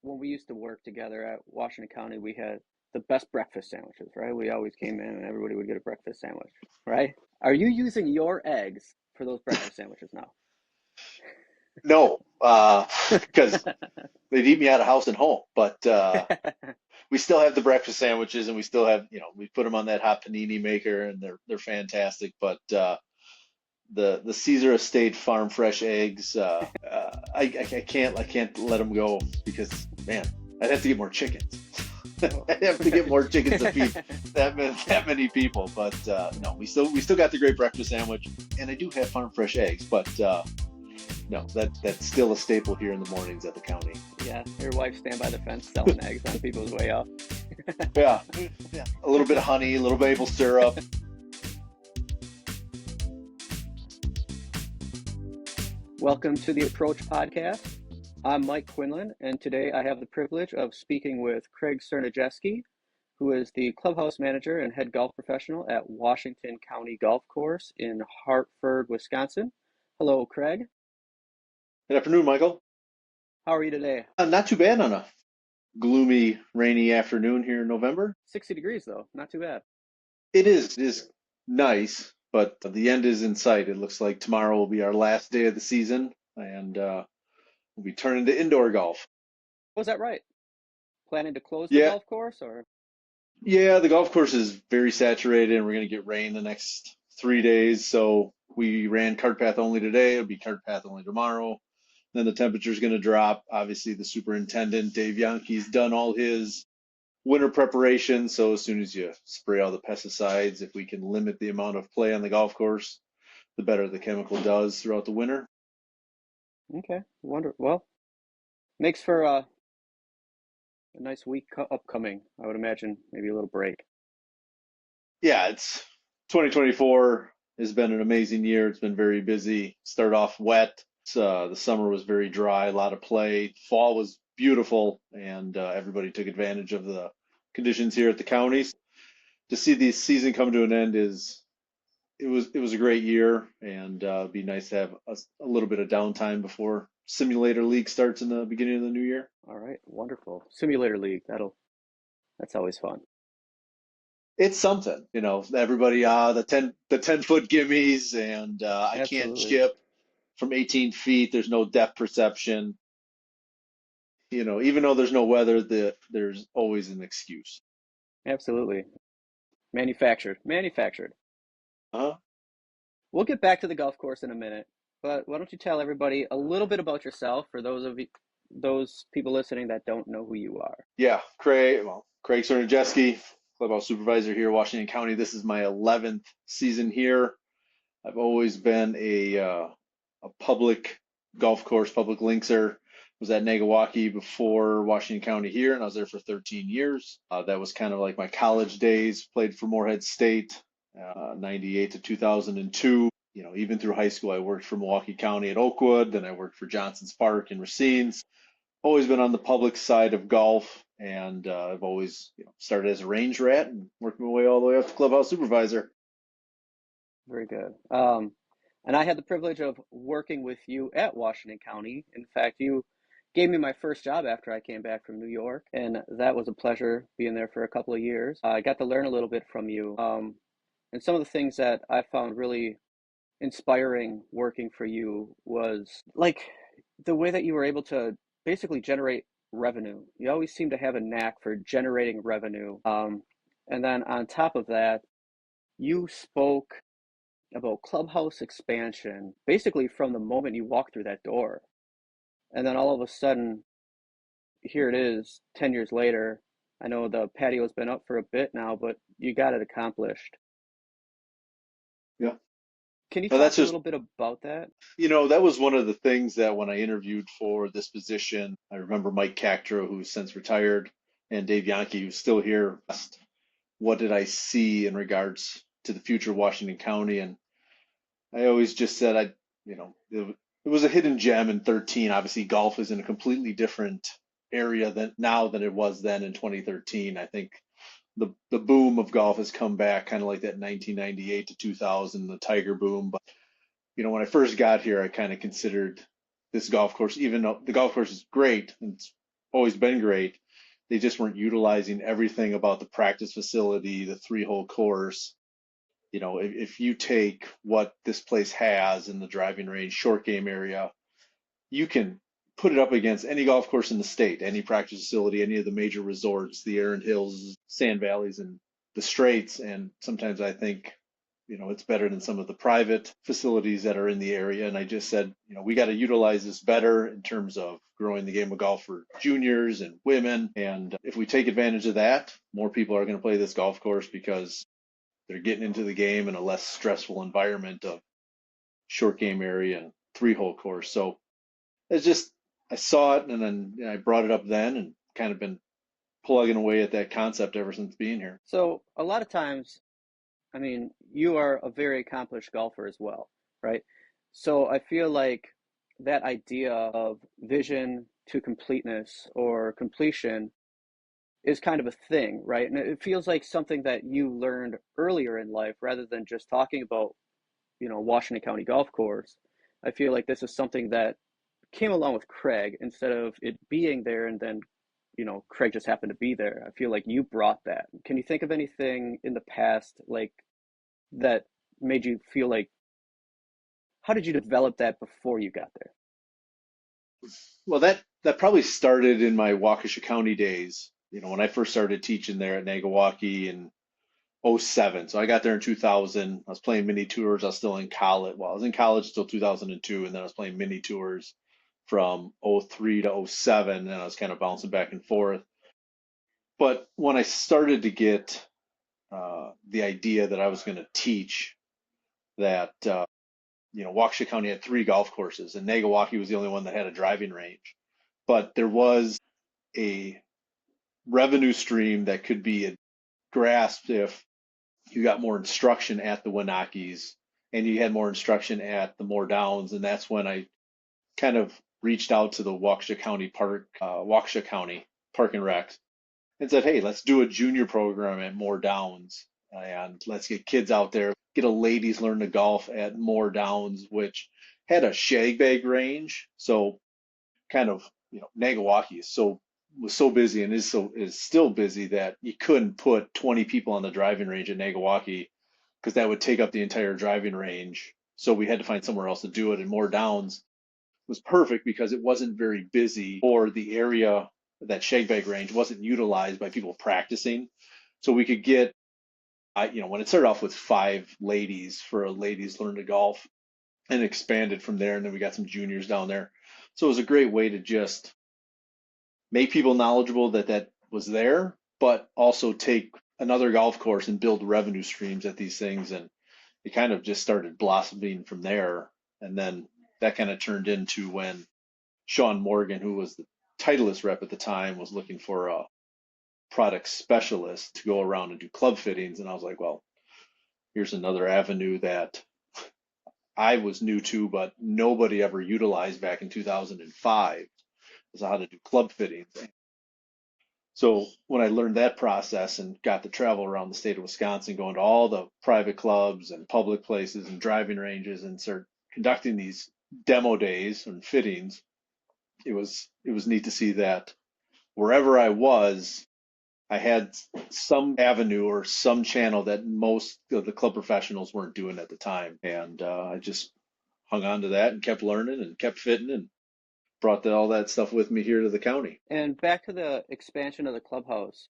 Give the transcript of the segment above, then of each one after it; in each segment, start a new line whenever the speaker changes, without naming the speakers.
when we used to work together at Washington County, we had the best breakfast sandwiches, right? We always came in and everybody would get a breakfast sandwich, right? Are you using your eggs for those breakfast sandwiches now?
No, because they'd eat me out of house and home. But we still have the breakfast sandwiches, and we still have, we put them on that hot panini maker, and they're fantastic. But the Caesar Estate farm fresh eggs, I can't let them go because man, I'd have to get more chickens.
Oh.
I'd have to get more chickens to feed that many people. But no, we still got the great breakfast sandwich, and I do have farm fresh eggs. But no, that's still a staple here in the mornings at the county.
Yeah, your wife stand by the fence selling eggs on people's way up.
Yeah, yeah, a little bit of honey, a little maple syrup.
Welcome to the Approach Podcast. I'm Mike Quinlan, and today I have the privilege of speaking with Craig Czerniejewski, who is the clubhouse manager and head golf professional at Washington County Golf Course in Hartford, Wisconsin. Hello, Craig.
Good afternoon, Michael.
How are you today?
Not too bad on a gloomy, rainy afternoon here in November.
60 degrees, though. Not too bad.
It is nice, but the end is in sight. It looks like tomorrow will be our last day of the season, and we'll be turning to indoor golf.
Was that right? Planning to close the
Yeah,
golf course, or?
yeah, the golf course is very saturated, and we're going to get rain the next 3 days. So we ran cart path only today. It'll be cart path only tomorrow. Then the temperature's going to drop. Obviously, the superintendent, Dave Yankee's done all his winter preparation. So as soon as you spray all the pesticides, if we can limit the amount of play on the golf course, the better the chemical does throughout the winter.
Okay, well, makes for a nice week upcoming. I would imagine maybe a little break.
Yeah, it's 2024 has been an amazing year. It's been very busy. Start off wet. The summer was very dry, a lot of play. Fall was beautiful, and everybody took advantage of the conditions here at the counties. To see the season come to an end is it was a great year, and it'd be nice to have a little bit of downtime before Simulator League starts in the beginning of the new year.
All right, wonderful. Simulator League, that's always fun.
It's something, everybody, the 10 foot gimmies, and I can't
Absolutely.
chip from 18 feet. There's no depth perception. Even though there's no weather, there's always an excuse.
Absolutely. Manufactured.
Uh,
We'll get back to the golf course in a minute, but why don't you tell everybody a little bit about yourself for those people listening that don't know who you are?
yeah, Craig Czerniejewski, clubhouse supervisor here, Washington County. This is my 11th season here. I've always been a public golf course, public linkser. Was at Nagawaki before Washington County here, and I was there for 13 years. That was kind of like my college days. Played for Morehead State, 98 to 2002. Even through high school, I worked for Milwaukee County at Oakwood. Then I worked for Johnson's Park in Racine's. Always been on the public side of golf, and I've always started as a range rat and worked my way all the way up to clubhouse supervisor.
Very good. And I had the privilege of working with you at Washington County. In fact, you gave me my first job after I came back from New York, and that was a pleasure being there for a couple of years. I got to learn a little bit from you. And some of the things that I found really inspiring working for you was like the way that you were able to basically generate revenue. You always seem to have a knack for generating revenue. And then on top of that, you spoke about clubhouse expansion basically from the moment you walk through that door. And then all of a sudden, here it is 10 years later. I know the patio's been up for a bit now, but you got it accomplished.
Yeah.
Can you
Well,
talk
that's
a
just
little bit about that?
that was one of the things that when I interviewed for this position, I remember Mike Cactro, who's since retired, and Dave Yankee, who's still here, asked, what did I see in regards to the future of Washington County? And I always just said it was a hidden gem in 13. Obviously, golf is in a completely different area than it was then in 2013. I think the boom of golf has come back kind of like that 1998 to 2000, the Tiger boom. But when I first got here, I kind of considered this golf course, even though the golf course is great, and it's always been great. They just weren't utilizing everything about the practice facility, the 3-hole course. If you take what this place has in the driving range, short game area, you can put it up against any golf course in the state, any practice facility, any of the major resorts, the Erin Hills, Sand Valleys, and the Straits. And sometimes I think, it's better than some of the private facilities that are in the area. And I just said, we got to utilize this better in terms of growing the game of golf for juniors and women. And if we take advantage of that, more people are going to play this golf course because they're getting into the game in a less stressful environment of short game area and 3-hole course. So it's just, I saw it and then I brought it up then and kind of been plugging away at that concept ever since being here.
So a lot of times, I mean, you are a very accomplished golfer as well, right? So I feel like that idea of vision to completeness or completion is kind of a thing, right? And it feels like something that you learned earlier in life rather than just talking about, Washington County Golf Course. I feel like this is something that came along with Craig instead of it being there and then, Craig just happened to be there. I feel like you brought that. Can you think of anything in the past like that made you feel like how did you develop that before you got there?
Well, that probably started in my Waukesha County days. When I first started teaching there at Nagawaki in '07. So I got there in 2000. I was playing mini tours. I was still in college. Well, I was in college till 2002, and then I was playing mini tours from '03 to '07, and I was kind of bouncing back and forth. But when I started to get the idea that I was going to teach that, Waukesha County had 3 golf courses, and Nagawaki was the only one that had a driving range. But there was a revenue stream that could be grasped if you got more instruction at the Wanakis and you had more instruction at the Moore Downs. And that's when I kind of reached out to the Waukesha County Park and Rec and said, hey, let's do a junior program at Moore Downs and let's get kids out there, get a ladies learn to golf at Moore Downs, which had a shag bag range. So kind of, Nagawaki was so busy and is still busy that you couldn't put 20 people on the driving range at Nagawaki because that would take up the entire driving range. So we had to find somewhere else to do it. And Moore Downs was perfect because it wasn't very busy or the area that shagbag range wasn't utilized by people practicing. So we could get, when it started off with 5 ladies for a ladies learn to golf and expanded from there. And then we got some juniors down there. So it was a great way to just make people knowledgeable that that was there, but also take another golf course and build revenue streams at these things. And it kind of just started blossoming from there. And then that kind of turned into when Sean Morgan, who was the Titleist rep at the time, was looking for a product specialist to go around and do club fittings. And I was like, well, here's another avenue that I was new to, but nobody ever utilized back in 2005 is how to do club fittings. So when I learned that process and got to travel around the state of Wisconsin, going to all the private clubs and public places and driving ranges and start conducting these demo days and fittings, it was neat to see that wherever I was, I had some avenue or some channel that most of the club professionals weren't doing at the time. And I just hung on to that and kept learning and kept fitting and brought all that stuff with me here to the county.
And back to the expansion of the clubhouse,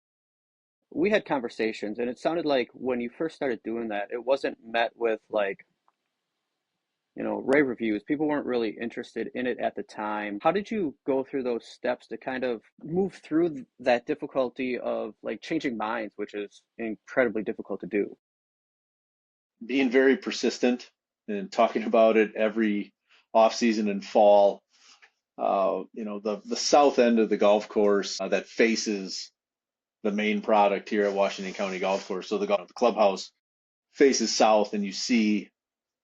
we had conversations, and it sounded like when you first started doing that, it wasn't met with like, rave reviews. People weren't really interested in it at the time. How did you go through those steps to kind of move through that difficulty of like changing minds, which is incredibly difficult to do?
Being very persistent and talking about it every off season and fall. The south end of the golf course that faces the main product here at Washington County Golf Course. So the clubhouse faces south, and you see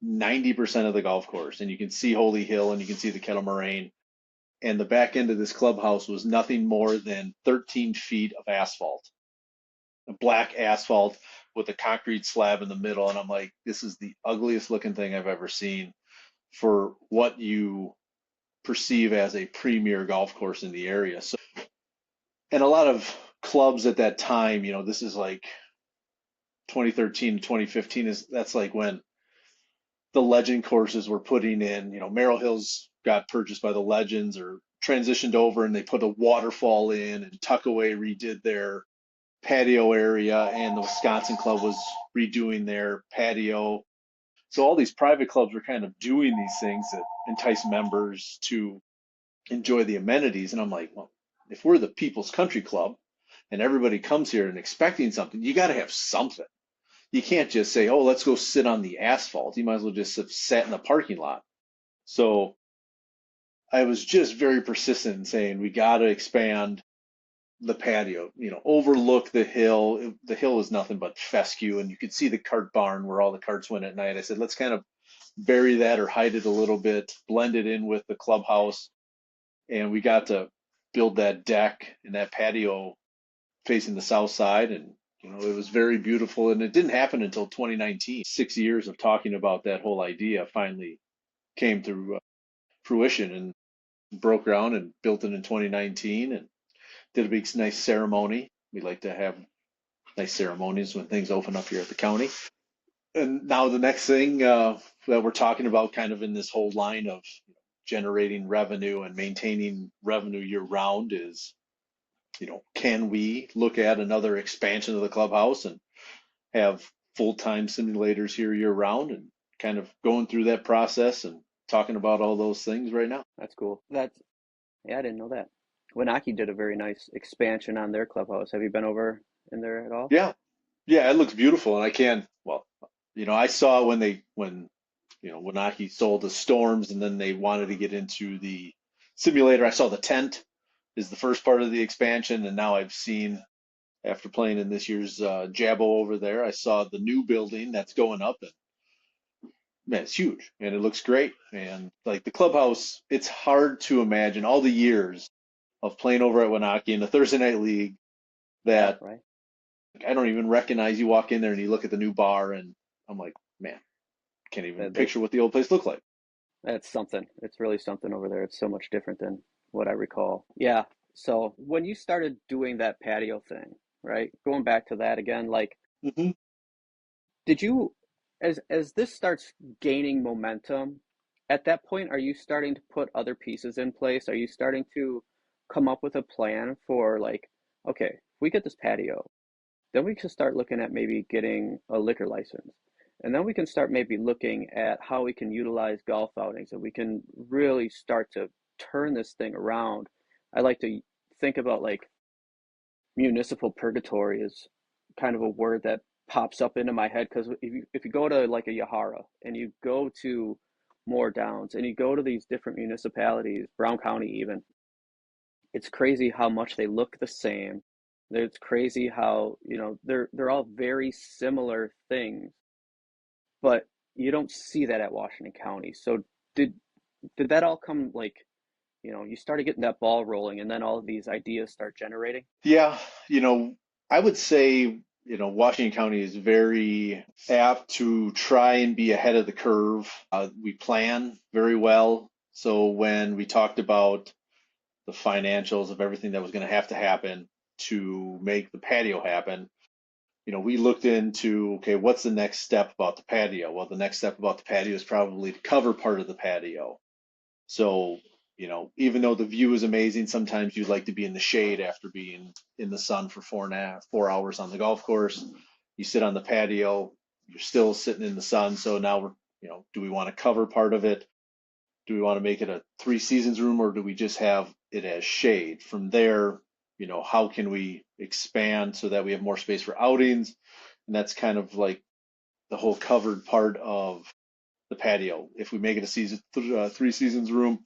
90% of the golf course, and you can see Holy Hill, and you can see the Kettle Moraine. And the back end of this clubhouse was nothing more than 13 feet of asphalt, a black asphalt with a concrete slab in the middle. And I'm like, this is the ugliest looking thing I've ever seen for what you perceive as a premier golf course in the area. So And a lot of clubs at that time, this is like 2013 to 2015 that's like when the legend courses were putting in, Merrill Hills got purchased by the Legends or transitioned over and they put a waterfall in, and Tuckaway redid their patio area, and the Wisconsin club was redoing their patio. So all these private clubs were kind of doing these things that entice members to enjoy the amenities. And I'm like, well, if we're the People's Country Club and everybody comes here and expecting something, you got to have something. You can't just say, oh, let's go sit on the asphalt. You might as well just have sat in the parking lot. So I was just very persistent in saying we got to expand the patio, overlook the hill. The hill is nothing but fescue, and you could see the cart barn where all the carts went at night. I said, let's kind of bury that or hide it a little bit, blend it in with the clubhouse. And we got to build that deck and that patio facing the south side. And, it was very beautiful. And it didn't happen until 2019. 6 years of talking about that whole idea finally came to fruition and broke ground and built it in 2019 and did a big, nice ceremony. We like to have nice ceremonies when things open up here at the county. And now the next thing that we're talking about, kind of in this whole line of generating revenue and maintaining revenue year round, is, can we look at another expansion of the clubhouse and have full-time simulators here year round, and kind of going through that process and talking about all those things right now.
That's cool. Yeah, I didn't know that. Winaki did a very nice expansion on their clubhouse. Have you been over in there at all?
Yeah, yeah, it looks beautiful, and I can, well, I saw when Wanaki sold the Storms, and then they wanted to get into the simulator. I saw the tent is the first part of the expansion, and now I've seen, after playing in this year's Jabo over there, I saw the new building that's going up, and man, it's huge, and it looks great. And like the clubhouse, it's hard to imagine all the years of playing over at Wanaki in the Thursday night league
Yeah,
that
right.
I don't even recognize. You walk in there and you look at the new bar, and I'm like, man, can't even
That, that
picture what the old place looked like.
that's something. It's really something over there. It's so much different than what I recall. Yeah. So when you started doing that patio thing, right? Going back to that again, like,
Hmm.
did you, as this starts gaining momentum, at that point, are you starting to put other pieces in place? Are you starting to come up with a plan for like, okay, if we get this patio, then we can start looking at maybe getting a liquor license. And then we can start maybe looking at how we can utilize golf outings and we can really start to turn this thing around. I like to think about like municipal purgatory is kind of a word that pops up into my head because if you go to like a Yahara and you go to Moore Downs and you go to these different municipalities, Brown County even, it's crazy how much they look the same. It's crazy how, they're all very similar things, but you don't see that at Washington County. So did did that all come like, you started getting that ball rolling and then all of these ideas start generating?
Yeah, I would say, Washington County is very apt to try and be ahead of the curve. We plan very well. So when we talked about the financials of everything that was going to happen to make the patio happen, we looked into, okay, what's the next step about the patio? Well, the next step about the patio is probably to cover part of the patio. So, even though the view is amazing, sometimes you'd like to be in the shade after being in the sun for 4.5, 4 hours on the golf course. You sit on the patio, you're still sitting in the sun. So now do we want to cover part of it? Do we want to make it a 3 seasons room, or do we just have it as shade? From there, how can we expand so that we have more space for outings? And that's kind of like the whole covered part of the patio. If we make it a 3 seasons room,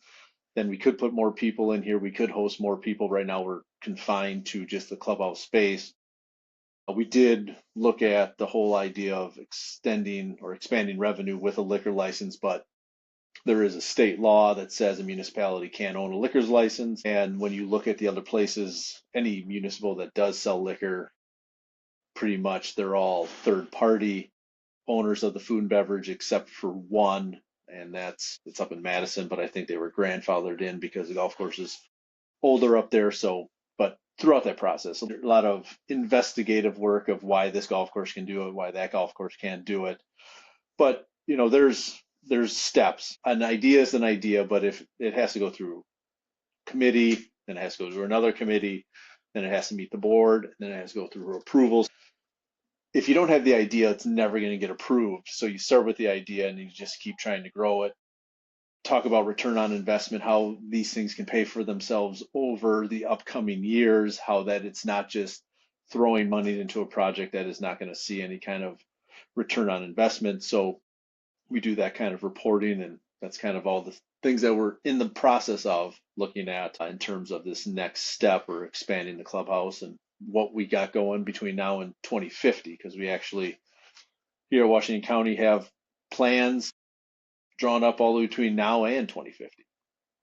then we could put more people in here. We could host more people. Right now, we're confined to just the clubhouse space. We did look at the whole idea of extending or expanding revenue with a liquor license, but there is a state law that says a municipality can't own a liquor's license. And when you look at the other places, any municipal that does sell liquor, pretty much they're all third party owners of the food and beverage, except for one, and it's up in Madison, but I think they were grandfathered in because the golf course is older up there. So, but throughout that process. A lot of investigative work of why this golf course can do it, why that golf course can't do it. But there's steps. An idea is an idea, but if it has to go through committee, then it has to go through another committee, then it has to meet the board, then it has to go through approvals. If you don't have the idea, it's never going to get approved. So you start with the idea and you just keep trying to grow it. Talk about return on investment, how these things can pay for themselves over the upcoming years, how that it's not just throwing money into a project that is not going to see any kind of return on investment. So we do that kind of reporting, and that's kind of all the things that we're in the process of looking at in terms of this next step or expanding the clubhouse and what we got going between now and 2050, because we actually here at Washington County have plans drawn up all the way between now and 2050,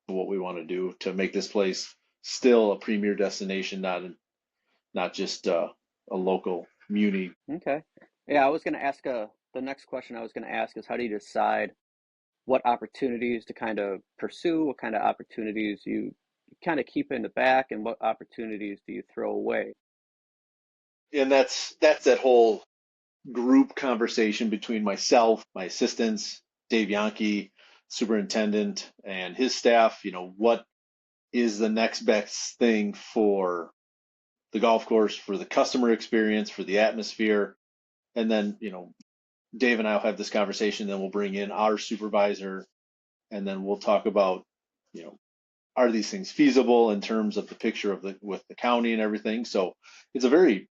what we want to do to make this place still a premier destination, not just a local muni.
Okay. Yeah, I was going to ask the next question I was going to ask is how do you decide what opportunities to kind of pursue, what kind of opportunities you kind of keep in the back, and what opportunities do you throw away?
And that's that whole group conversation between myself, my assistants, Dave Yankee, superintendent, and his staff. What is the next best thing for the golf course, for the customer experience, for the atmosphere? And then, Dave and I will have this conversation, then we'll bring in our supervisor, and then we'll talk about, you know, are these things feasible in terms of the picture of the with the county and everything. So it's a very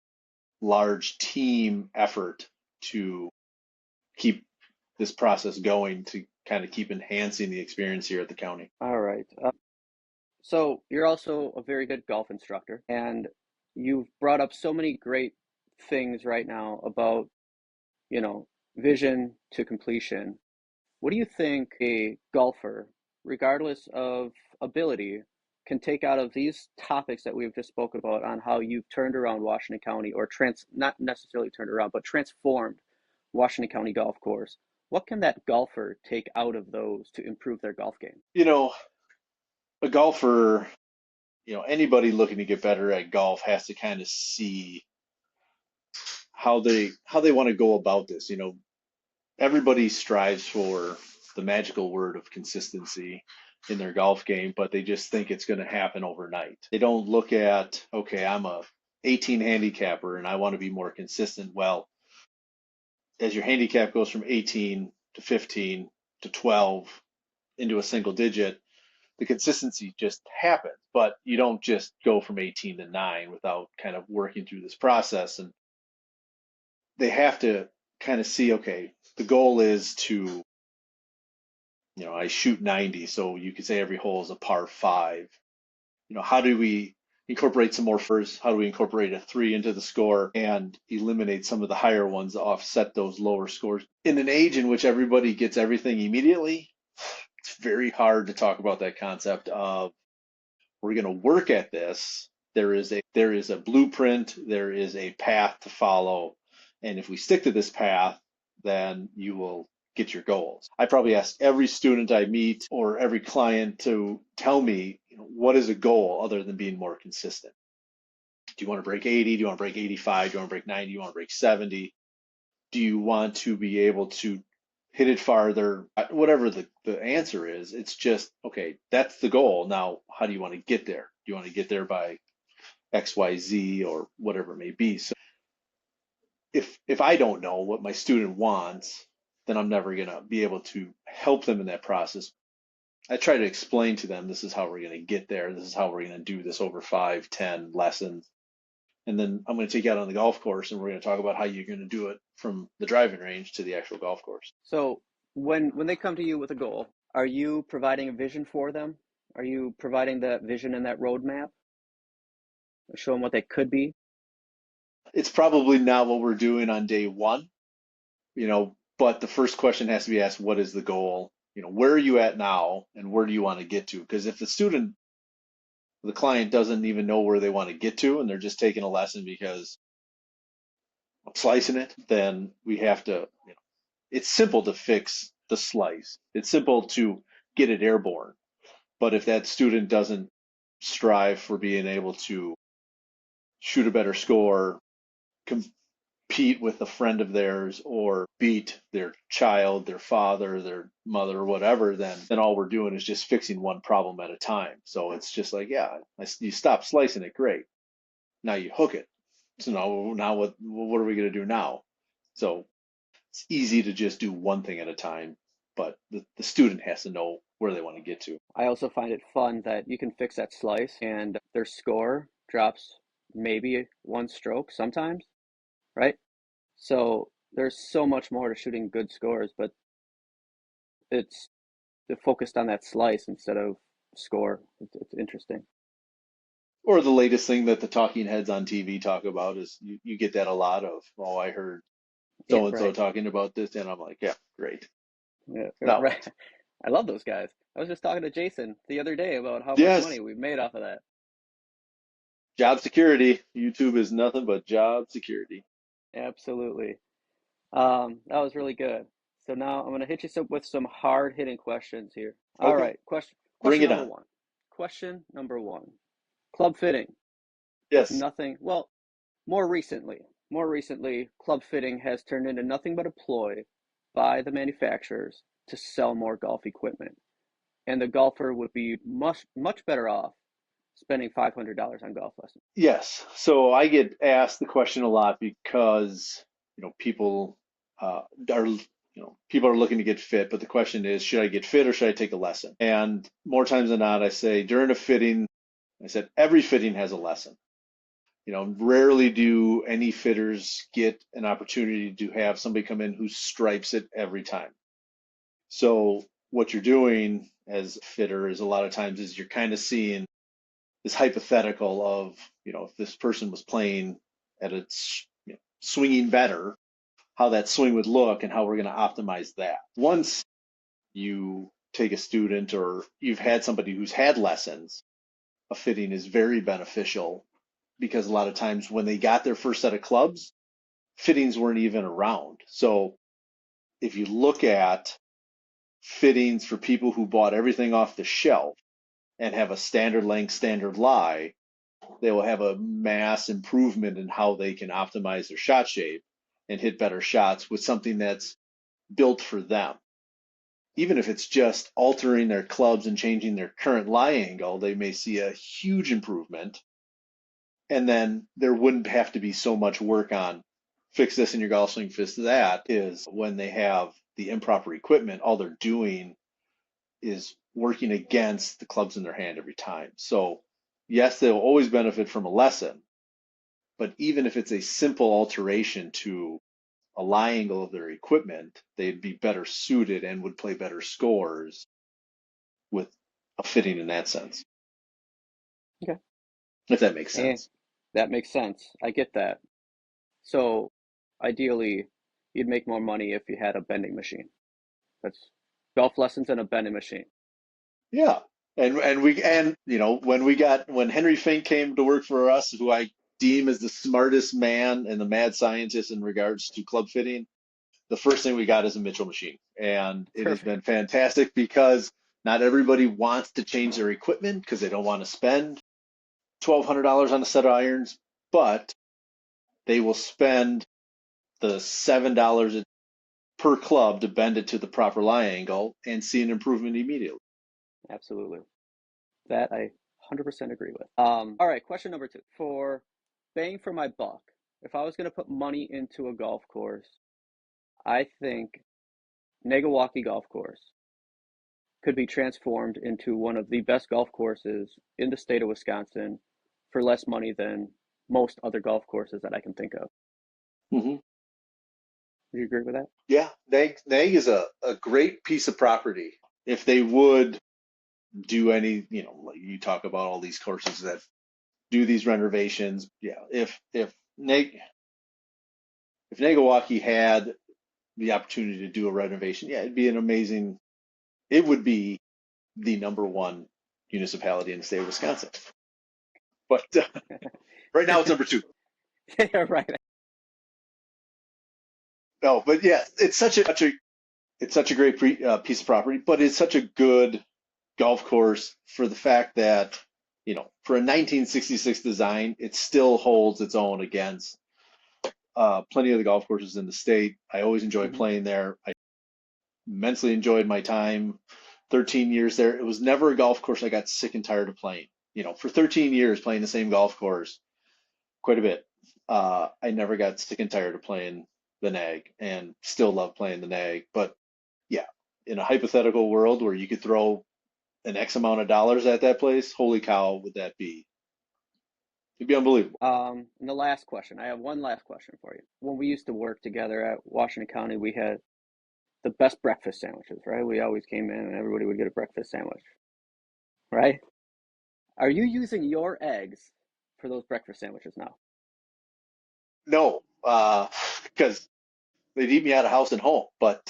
large team effort to keep this process going, to kind of keep enhancing the experience here at the county.
All right. So you're also a very good golf instructor, and you've brought up so many great things right now about, you know, vision to completion. What do you think a golfer, regardless of ability, can take out of these topics that we've just spoken about on how you've turned around Washington County or not necessarily turned around, but transformed Washington County golf course? What can that golfer take out of those to improve their golf game?
You know, a golfer, anybody looking to get better at golf has to kind of see how they want to go about this. Everybody strives for the magical word of consistency in their golf game, but they just think it's going to happen overnight. They don't look at, okay, I'm a 18 handicapper and I want to be more consistent. Well, as your handicap goes from 18 to 15 to 12 into a single digit, the consistency just happens. But you don't just go from 18 to 9 without kind of working through this process. And they have to kind of see, okay, the goal is to, I shoot 90, so you could say every hole is a par five. How do we incorporate some more furs? How do we incorporate a three into the score and eliminate some of the higher ones to offset those lower scores? In an age in which everybody gets everything immediately, it's very hard to talk about that concept of we're going to work at this. There is a blueprint, there is a path to follow, and if we stick to this path, then you will get your goals. I probably ask every student I meet or every client to tell me, what is a goal other than being more consistent? Do you want to break 80? Do you want to break 85? Do you want to break 90? Do you want to break 70? Do you want to be able to hit it farther? Whatever the answer is, it's just, okay, that's the goal. Now, how do you want to get there? Do you want to get there by XYZ or whatever it may be? So if I don't know what my student wants, then I'm never going to be able to help them in that process. I try to explain to them, this is how we're going to get there. This is how we're going to do this over 5, 10 lessons. And then I'm going to take you out on the golf course and we're going to talk about how you're going to do it from the driving range to the actual golf course.
So when they come to you with a goal, are you providing a vision for them? Are you providing that vision and that roadmap? Show them what they could be?
It's probably not what we're doing on day one, but the first question has to be asked, what is the goal? Where are you at now and where do you want to get to? Because if the client doesn't even know where they want to get to and they're just taking a lesson because I'm slicing it, then we have to, it's simple to fix the slice. It's simple to get it airborne. But if that student doesn't strive for being able to shoot a better score, compete with a friend of theirs, or beat their child, their father, their mother, or whatever, then all we're doing is just fixing one problem at a time. So it's just like, yeah, you stop slicing it, great. Now you hook it. So now what are we going to do now? So it's easy to just do one thing at a time, but the student has to know where they want to get to.
I also find it fun that you can fix that slice and their score drops maybe one stroke sometimes, right? So there's so much more to shooting good scores, but it's focused on that slice instead of score. It's interesting.
Or the latest thing that the talking heads on TV talk about is you get that a lot of, oh, I heard
Yeah,
so and so
right.
talking about this, and I'm like, yeah, great.
Yeah,
Now
right.
what?
I love those guys. I was just talking to Jason the other day about how much
Yes,
money we've made off of that.
job security. YouTube is nothing but job security.
Absolutely. That was really good. So now I'm going to hit you with some hard-hitting questions here. All
Okay,
right, question
bring
question
it
number
on.
one. Question number one. Club fitting is
Yes,
nothing. Well, more recently, club fitting has turned into nothing but a ploy by the manufacturers to sell more golf equipment, and the golfer would be much better off spending $500 on golf lessons.
yes. So I get asked the question a lot because, people are, people are looking to get fit, but the question is, should I get fit or should I take a lesson? And more times than not, I say during a fitting, I said every fitting has a lesson. Rarely do any fitters get an opportunity to have somebody come in who stripes it every time. So what you're doing as a fitter is a lot of times is you're kind of seeing this hypothetical of, if this person was playing at its, swinging better, how that swing would look and how we're going to optimize that. Once you take a student or you've had somebody who's had lessons, a fitting is very beneficial because a lot of times when they got their first set of clubs, fittings weren't even around. So if you look at fittings for people who bought everything off the shelf and have a standard length, standard lie, they will have a mass improvement in how they can optimize their shot shape and hit better shots with something that's built for them. Even if it's just altering their clubs and changing their current lie angle, they may see a huge improvement. And then there wouldn't have to be so much work on fix this in your golf swing, fix that. Is when they have the improper equipment, all they're doing is working against the clubs in their hand every time. So, yes, they'll always benefit from a lesson, but even if it's a simple alteration to a lie angle of their equipment, they'd be better suited and would play better scores with a fitting in that sense,
Okay.
if that makes
And
sense.
that makes sense. I get that. So ideally, you'd make more money if you had a bending machine. That's golf lessons and a bending machine.
Yeah. When Henry Fink came to work for us, who I deem as the smartest man and the mad scientist in regards to club fitting, the first thing we got is a Mitchell machine. And it has
Perfect.
been fantastic because not everybody wants to change their equipment because they don't want to spend $1,200 on a set of irons, but they will spend the $7 per club to bend it to the proper lie angle and see an improvement immediately.
Absolutely. That I 100% agree with. All right, question number two. For bang for my buck, if I was going to put money into a golf course, I think Negawaki Golf Course could be transformed into one of the best golf courses in the state of Wisconsin for less money than most other golf courses that I can think of.
Mm-hmm.
Do you agree with that?
Yeah, Nag is a great piece of property. If they would do any, like you talk about all these courses that do these renovations. Yeah, if Nagawaki had the opportunity to do a renovation, yeah, it'd be an amazing. It would be the number one municipality in the state of Wisconsin. But right now it's number two.
Yeah, right.
No, but yeah, it's such a great piece of property, but it's such a good golf course for the fact that for a 1966 design, it still holds its own against plenty of the golf courses in the state. I always enjoyed
Hmm.
playing there. I immensely enjoyed my time, 13 years there. It was never a golf course I got sick and tired of playing. For 13 years playing the same golf course, quite a bit. I never got sick and tired of playing the NAG and still love playing the NAG. But yeah, in a hypothetical world where you could throw an X amount of dollars at that place, holy cow, would that be? It'd be unbelievable.
And the last question, I have one last question for you. When we used to work together at Washington County, we had the best breakfast sandwiches, right? We always came in and everybody would get a breakfast sandwich, right? Are you using your eggs for those breakfast sandwiches now?
No, because they'd eat me out of house and home. But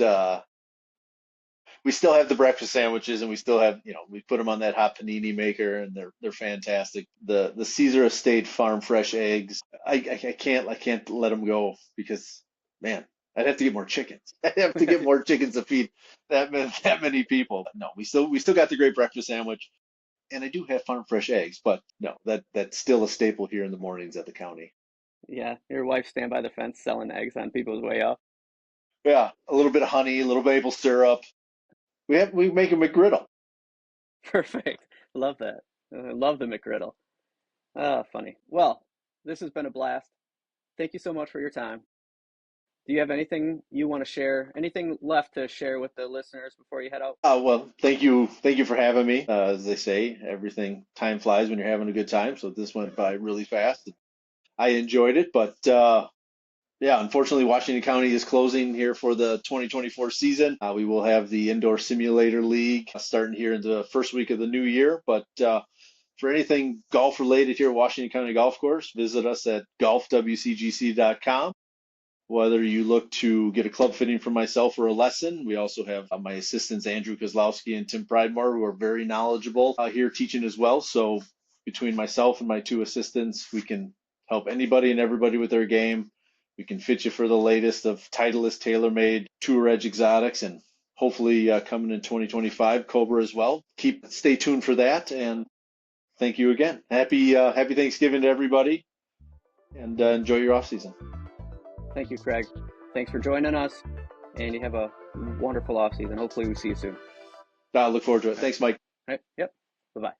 we still have the breakfast sandwiches, and we still have, we put them on that hot panini maker, and they're fantastic. The Caesar Estate farm fresh eggs. I can't let them go because, man, I'd have to get more chickens. I'd have to get more chickens to feed that many people. But no, we still got the great breakfast sandwich, and I do have farm fresh eggs, but no, that's still a staple here in the mornings at the county.
Yeah, your wife stand by the fence selling eggs on people's way up.
Yeah, a little bit of honey, a little maple syrup. We make a McGriddle.
Perfect. Love that. Love the McGriddle. Ah, funny. Well, this has been a blast. Thank you so much for your time. Do you have anything you want to share? Anything left to share with the listeners before you head out?
Well, thank you for having me. As they say, everything time flies when you're having a good time. So this went by really fast. I enjoyed it, but yeah, unfortunately, Washington County is closing here for the 2024 season. We will have the Indoor Simulator League starting here in the first week of the new year. But for anything golf related here at Washington County Golf Course, visit us at golfwcgc.com. Whether you look to get a club fitting for myself or a lesson, we also have my assistants, Andrew Kozlowski and Tim Pridemore, who are very knowledgeable here teaching as well. So between myself and my two assistants, we can help anybody and everybody with their game. We can fit you for the latest of Titleist, TaylorMade, Tour Edge exotics, and hopefully coming in 2025, Cobra as well. Stay tuned for that, and thank you again. Happy Thanksgiving to everybody, and enjoy your off season.
Thank you, Craig. Thanks for joining us, and you have a wonderful off season. Hopefully, we see you soon.
I look forward to it. Thanks, Mike.
All right. Yep. Bye bye.